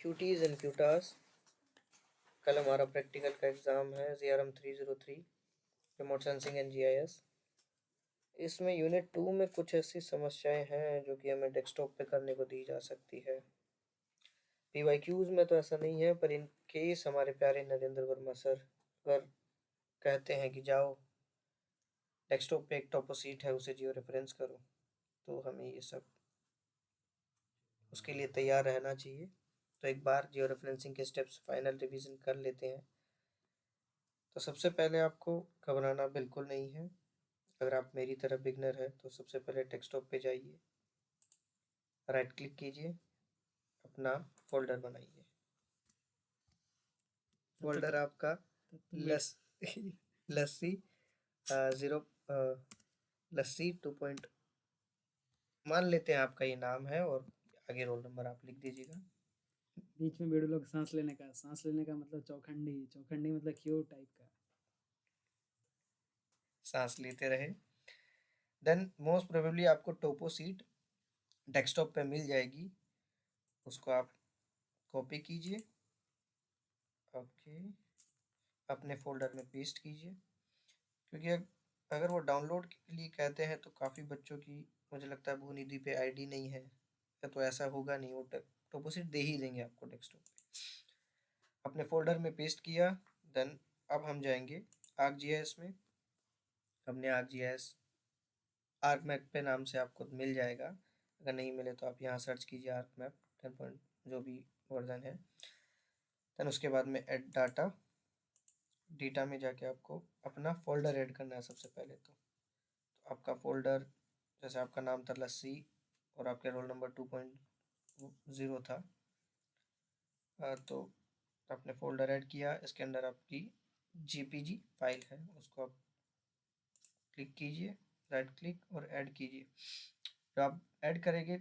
Cuties and क्यूटास। कल हमारा practical का एग्ज़ाम है ZRM 303 remote sensing and GIS। इसमें यूनिट 2 में कुछ ऐसी समस्याएं हैं जो कि हमें डेस्कटॉप पे करने को दी जा सकती है। PYQs में तो ऐसा नहीं है, पर इन केस हमारे प्यारे नरेंद्र वर्मा सर अगर कहते हैं कि जाओ डेस्कटॉप पे एक टॉपो सीट है उसे जियो रेफरेंस करो, तो हमें ये सब उसके लिए तैयार रहना चाहिए। तो एक बार जियो रेफरेंसिंग के स्टेप्स फाइनल रिवीजन कर लेते हैं। तो सबसे पहले आपको घबराना बिल्कुल नहीं है। अगर आप मेरी तरह बिगनर है तो सबसे पहले डेस्कटॉप पे जाइए, राइट क्लिक कीजिए, अपना फोल्डर बनाइए। फोल्डर आपका लस्सी ज़ीरो लस्सी 2 मान लेते हैं आपका ये नाम है, और आगे रोल नंबर आप लिख दीजिएगा। बीच में बेड़ू लोग सांस लेने का मतलब चौखंडी मतलब क्यूट टाइप का। सांस लेते रहे। देन मोस्ट प्रोबेबली आपको टोपो सीट डेस्कटॉप पे मिल जाएगी, उसको आप कॉपी कीजिए, ओके, अपने फोल्डर में पेस्ट कीजिए। क्योंकि अगर वो डाउनलोड के लिए कहते हैं तो काफ़ी बच्चों की मुझे लगता है भूनिधि पे आईडी नहीं है, या तो ऐसा होगा नहीं, वो टोपो सीट दे ही देंगे आपको डेस्कटॉप पे। अपने फोल्डर में पेस्ट किया। देन अब हम जाएंगे ArcGIS में। हमने ArcGIS आर्क मैप पे नाम से आपको मिल जाएगा, अगर नहीं मिले तो आप यहाँ सर्च कीजिए आर्क मैप 10 जो भी वर्जन है। देन उसके बाद में ऐड डाटा, डेटा में जाके आपको अपना फोल्डर ऐड करना है सबसे पहले। तो आपका फोल्डर, जैसे आपका नाम था लस्सी और आपके रोल नंबर 2.0 था, तो आपने फोल्डर ऐड किया। इसके अंदर आपकी JPG फाइल है, उसको आप क्लिक कीजिए, राइट क्लिक और ऐड कीजिए। जब आप ऐड करेंगे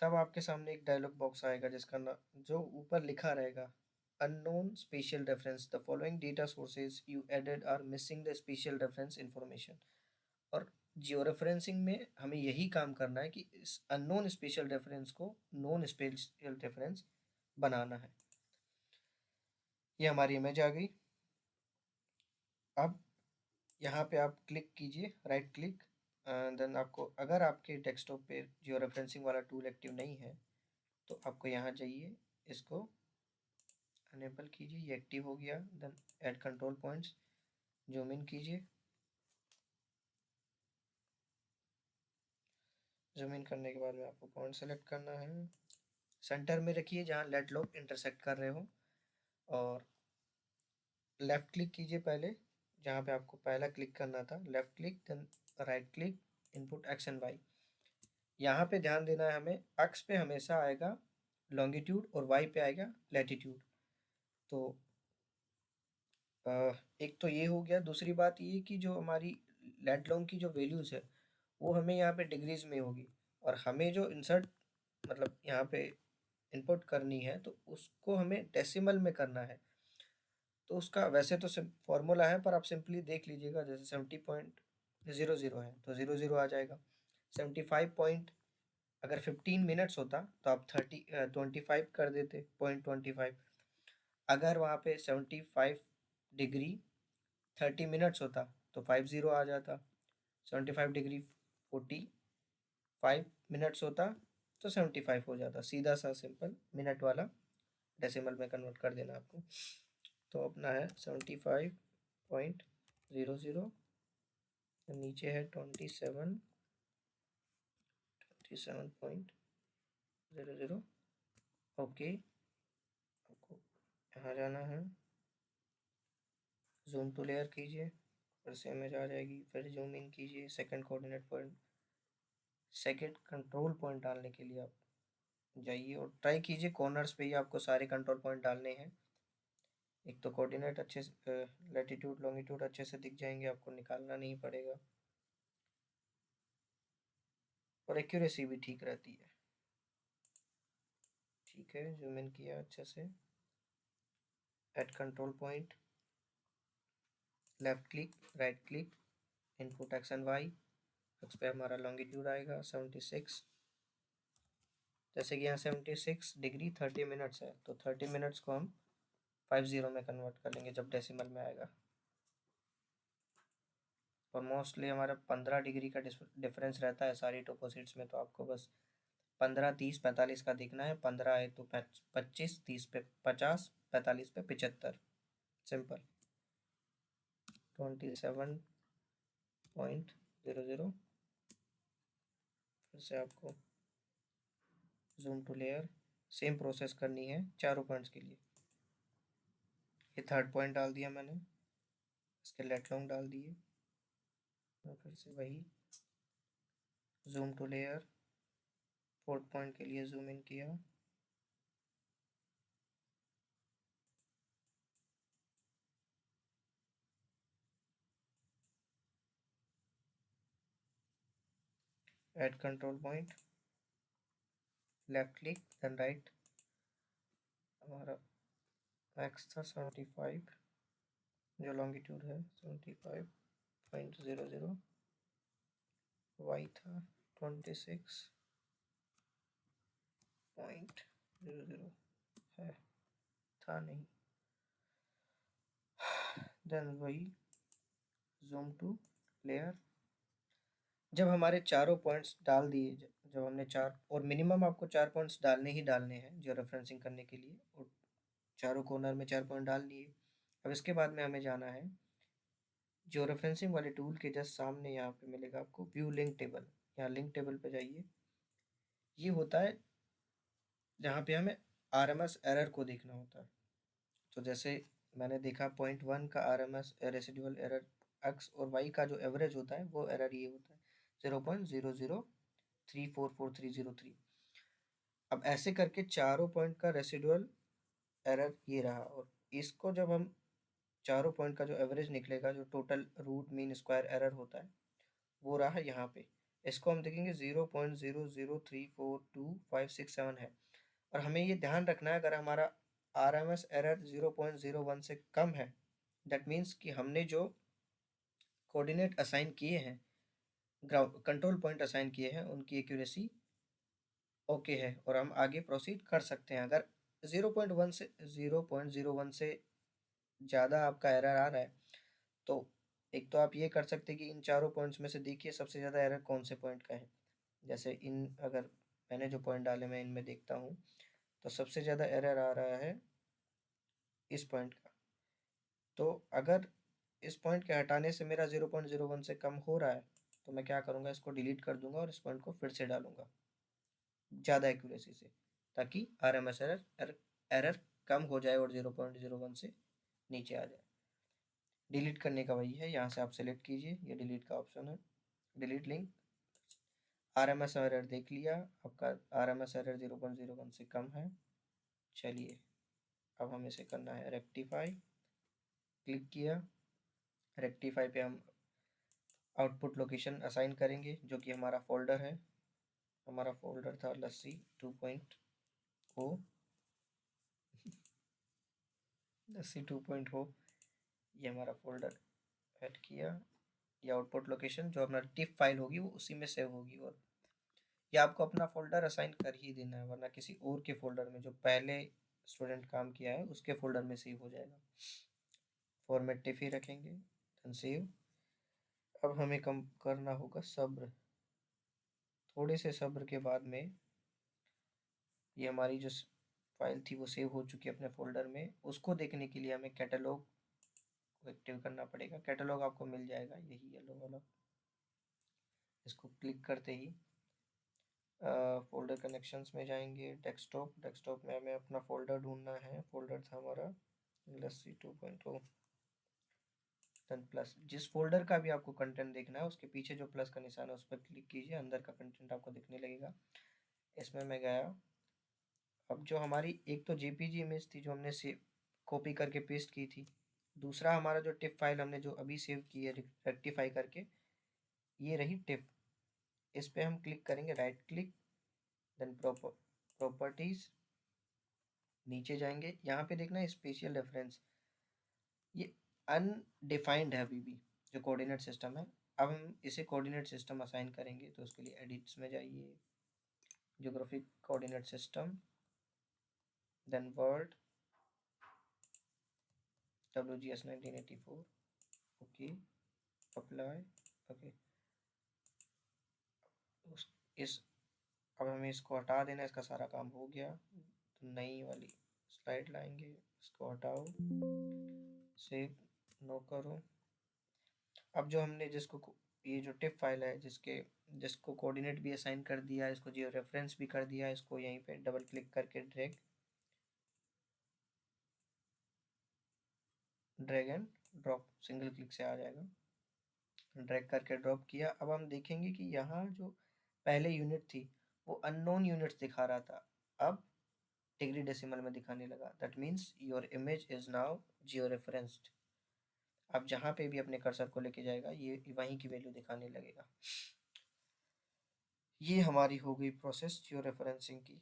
तब आपके सामने एक डायलॉग बॉक्स आएगा जिसका नाम, जो ऊपर लिखा रहेगा unknown special reference, the following data sources you added are missing the special reference information. और जियो रेफरेंसिंग में हमें यही काम करना है कि इस अननोन स्पेशल रेफरेंस को नॉन स्पेशल रेफरेंस बनाना है। ये हमारी इमेज आ गई। अब यहाँ पे आप क्लिक कीजिए, राइट क्लिक। देन आपको, अगर आपके डेस्कटॉप पे जियो रेफरेंसिंग वाला टूल एक्टिव नहीं है तो आपको यहाँ जाइए, इसको अनेबल कीजिए, ये एक्टिव हो गया। Then add control points, zoom in कीजिए। जूम इन करने के बाद में आपको पॉइंट सेलेक्ट करना है, सेंटर में रखिए जहाँ लेट लोग इंटरसेक्ट कर रहे हो, और लेफ़्ट क्लिक कीजिए पहले जहाँ पे आपको पहला क्लिक करना था, left click, then right click, input X and Y. यहाँ पे ध्यान देना है हमें, एक्स पे हमेशा आएगा लॉन्गिट्यूड और वाई पे आएगा लैटिट्यूड। तो एक तो ये हो गया। दूसरी बात ये कि जो हमारी लेट लॉन्ग की जो वैल्यूज़ है वो हमें यहाँ पे डिग्रीज में होगी, और हमें जो इंसर्ट मतलब यहाँ पे इनपुट करनी है तो उसको हमें डेसिमल में करना है। तो उसका वैसे तो फॉर्मूला है, पर आप सिंपली देख लीजिएगा, जैसे 70.00 है तो 00 आ जाएगा। 75 पॉइंट, अगर 15 मिनट्स होता तो आप 25 कर देते, 0.25। अगर वहाँ पे 75 डिग्री 30 मिनट्स होता तो 50 आ जाता। 75 डिग्री 45 मिनट्स होता तो 75 हो जाता। सीधा सा सिंपल मिनट वाला डेसिमल में कन्वर्ट कर देना आपको। तो अपना है 75.00, नीचे है 27.00। ओके, आपको यहाँ जाना है, जूम टू लेयर कीजिए, फिर से इमेज आ जाएगी, फिर जूम इन कीजिए। Second coordinate point, second control point डालने के लिए आप जाइए और ट्राई कीजिए कॉर्नर्स पे ही आपको सारे कंट्रोल पॉइंट डालने हैं। एक तो कोऑर्डिनेट अच्छे से, लैटिट्यूड लॉन्गिट्यूड अच्छे से दिख जाएंगे, आपको निकालना नहीं पड़ेगा, और एक्यूरेसी भी ठीक रहती है। ठीक है, जूम इन किया अच्छे से, add control point, left click, right click, input X and Y. X पे हमारा लॉन्गिट्यूड आएगा 76, जैसे कि यहाँ 76 डिग्री 30 मिनट्स है, तो 30 मिनट्स को हम 50 में कन्वर्ट कर लेंगे जब डेसिमल में आएगा। और मोस्टली हमारा 15 डिग्री का डिफरेंस रहता है सारी टोपोसीट्स में, तो आपको बस 15, 30, 45 का देखना है। 15 है तो 25, 30 पे 50, 45 पे 75। सिंपल। 27.00। फिर से आपको zoom to layer, same process करनी है चारों पॉइंट्स के लिए। ये थर्ड पॉइंट डाल दिया मैंने, इसके लेट लॉन्ग डाल दिए, और फिर से वही zoom to layer, fourth point के लिए जूम इन किया, add control point, left click then right. हमारा एक्स था 75, जो लॉन्गिट्यूड है 75.00, वाई था 26.00 है, था नहीं। देन वही जूम टू लेयर। जब हमारे चारों पॉइंट्स डाल दिए, जब हमने चार, और मिनिमम आपको 4 पॉइंट्स डालने ही डालने हैं जो रेफरेंसिंग करने के लिए, और चारों कॉर्नर में 4 पॉइंट डाल लिए। अब इसके बाद में हमें जाना है जो रेफरेंसिंग वाले टूल के जस्ट सामने, यहाँ पे मिलेगा आपको व्यू लिंक टेबल। यहाँ लिंक टेबल पे जाइए। ये होता है जहाँ पे हमें आरएमएस एरर को देखना होता है। तो जैसे मैंने देखा पॉइंट 1 का आरएमएस रेसिडुअल एरर एक्स और वाई का जो एवरेज होता है वो एरर ये होता है 0.0034430 अब ऐसे करके चारों पॉइंट का रेसिडुअल एरर ये रहा, और इसको जब हम चारों पॉइंट का जो एवरेज निकलेगा, जो total root mean square error होता है, वो रहा यहाँ पे। इसको हम देखेंगे 0.0034257 है। और हमें ये ध्यान रखना है, अगर हमारा RMS एरर 0.01 से कम है, दैट मीन्स कि हमने जो कोऑर्डिनेट असाइन किए हैं, ग्राउंड कंट्रोल पॉइंट असाइन किए हैं, उनकी एक्यूरेसी ओके है और हम आगे प्रोसीड कर सकते हैं। अगर 0.01 से ज़्यादा आपका एरर आ रहा है, तो एक तो आप ये कर सकते हैं कि इन चारों पॉइंट्स में से देखिए सबसे ज़्यादा एरर कौन से पॉइंट का है। जैसे अगर मैंने जो पॉइंट डाले मैं इनमें देखता हूँ, तो सबसे ज़्यादा एरर आ रहा है इस पॉइंट का। तो अगर इस पॉइंट के हटाने से मेरा 0.01 से कम हो रहा है, तो मैं क्या करूँगा, इसको डिलीट कर दूंगा और इस पॉइंट को फिर से डालूंगा ज़्यादा एक्यूरेसी से, ताकि RMS एरर कम हो जाए और 0.01 से नीचे आ जाए। डिलीट करने का वही है, यहाँ से आप सेलेक्ट कीजिए, ये डिलीट का ऑप्शन है, डिलीट लिंक। RMS एरर देख लिया, आपका RMS एरर 0.01 से कम है। चलिए अब हमें इसे करना है रेक्टिफाई। क्लिक किया, रेक्टिफाई पे हम आउटपुट लोकेशन असाइन करेंगे, जो कि हमारा फोल्डर है। हमारा फोल्डर था लस्सी 2.0, लस्सी 2.0, ये हमारा फोल्डर ऐड किया। ये आउटपुट लोकेशन जो हमारी टिप फाइल होगी वो उसी में सेव होगी, और ये आपको अपना फोल्डर असाइन कर ही देना है, वरना किसी और के फोल्डर में जो पहले स्टूडेंट काम किया है उसके फोल्डर में सेव हो जाएगा। फॉर्मेट टिफ ही रखेंगे, देन सेव। अब हमें कम करना होगा सब्र, थोड़े से सब्र के बाद में ये हमारी जो फाइल थी वो सेव हो चुकी है अपने फोल्डर में। उसको देखने के लिए हमें कैटलॉग को एक्टिव करना पड़ेगा। कैटलॉग आपको मिल जाएगा, यही येलो वाला। इसको क्लिक करते ही फोल्डर कनेक्शंस में जाएंगे, डेस्कटॉप, डेस्कटॉप में हमें अपना फोल्डर ढूंढना है। फोल्डर था हमारा लस्सी 2.0, देन प्लस। जिस फोल्डर का भी आपको कंटेंट देखना है उसके पीछे जो प्लस का निशान है उस पर क्लिक कीजिए, अंदर का कंटेंट आपको दिखने लगेगा। इसमें मैं गया। अब जो हमारी एक तो JPG इमेज थी जो हमने सेव कॉपी करके पेस्ट की थी, दूसरा हमारा जो टिप फाइल हमने जो अभी सेव की है रेक्टिफाई करके, ये रही टिप। इस पर हम क्लिक करेंगे, राइट क्लिक, देन प्रॉपर्टीज, नीचे जाएंगे। यहाँ पे देखना है स्पेशल रेफरेंस, ये अनडिफाइंड है अभी भी जो कोऑर्डिनेट सिस्टम है। अब हम इसे कोऑर्डिनेट सिस्टम असाइन करेंगे, तो उसके लिए एडिट्स में जाइए, geographic coordinate system, then world, WGS 1984, okay, apply, okay। इस अब हमें इसको हटा देना, इसका सारा काम हो गया, तो नई वाली स्लाइड लाएंगे, इसको हटाओ, सेव, नो करो। अब जो हमने ये जो टिप फाइल है जिसको कोऑर्डिनेट भी असाइन कर दिया, इसको जियो रेफरेंस भी कर दिया, इसको यहीं पे डबल क्लिक करके drag and drop, single click से आ जाएगा। ड्रैग करके ड्रॉप किया। अब हम देखेंगे कि यहाँ जो पहले यूनिट थी वो अननोन यूनिट्स दिखा रहा था, अब डिग्री डेसिमल में दिखाने लगा। That means your image is now Jio referenced. अब जहाँ पे भी अपने कर्सर को लेके जाएगा ये वहीं की वैल्यू दिखाने लगेगा। ये हमारी हो गई प्रोसेस जियो रेफरेंसिंग की।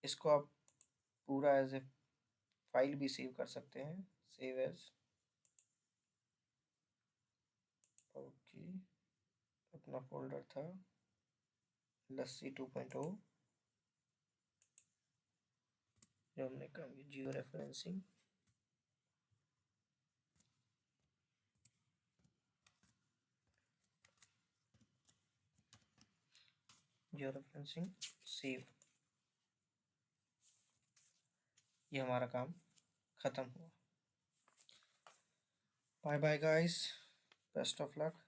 इसको आप पूरा एज ए फाइल भी सेव कर सकते हैं, सेव एज, ओके। अपना फोल्डर था लस्सी 2.0, जो हमने काम किया georeferencing. Georeferencing save, ये हमारा काम खत्म हुआ। Bye bye guys, best of luck.